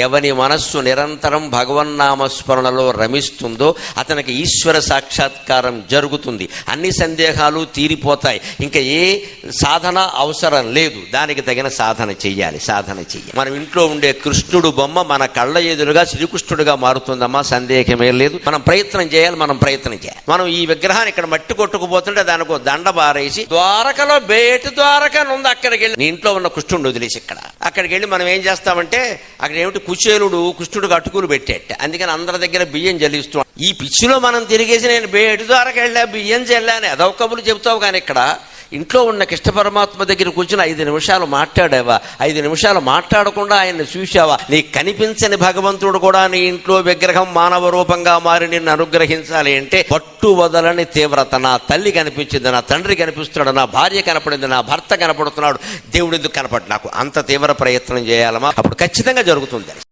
ఎవని మనస్సు నిరంతరం భగవన్నామస్మరణలో రమిస్తుందో అతనికి ఈశ్వర సాక్షాత్కారం జరుగుతుంది. అన్ని సందేహాలు తీరిపోతాయి. ఇంకా ఏ సాధన అవసరం లేదు. దానికి తగిన సాధన చెయ్యాలి. మనం ఇంట్లో ఉండే కృష్ణుడు బొమ్మ మన కళ్ళ ఎదురుగా శ్రీకృష్ణుడిగా మారుతుందమ్మా, సందేహమే లేదు. మనం ప్రయత్నం చేయాలి. మనం ఈ విగ్రహాన్ని ఇక్కడ మట్టి కొట్టుకుపోతుంటే దానికి దండ బారేసి ద్వారకలో బేటి ద్వారక ఉంది, అక్కడికి వెళ్ళి నీ ఇంట్లో ఉన్న కృష్ణుడిని వదిలేసి అక్కడికి వెళ్ళి మనం ఏం చేస్తామంటే అక్కడ ఏమిటి కుచేలుడు కృష్ణుడికి అటుకులు పెట్టేట, అందుకని అందరి దగ్గర బియ్యం జల్లిస్తూ ఈ పిచ్చిలో మనం తిరిగేసి నేను బేటి ద్వారక వెళ్ళా బియ్యం జల్లా అని అదొక కబులు చెబుతావు. కానీ ఇక్కడ ఇంట్లో ఉన్న కృష్ణ పరమాత్మ దగ్గర కూర్చుని 5 నిమిషాలు మాట్లాడావా, 5 నిమిషాలు మాట్లాడకుండా ఆయన్ని చూశావా, నీకు కనిపించని భగవంతుడు కూడా నీ ఇంట్లో విగ్రహం మానవ రూపంగా మారి నిన్ను అనుగ్రహించాలి అంటే పట్టు వదలని తీవ్రత. నా తల్లి కనిపించింది, నా తండ్రి కనిపిస్తున్నాడు, నా భార్య కనపడింది, నా భర్త కనపడుతున్నాడు, దేవుడు ఎందుకు కనపడి నాకు అంత తీవ్ర ప్రయత్నం చేయాలమ్మా, అప్పుడు ఖచ్చితంగా జరుగుతుంది.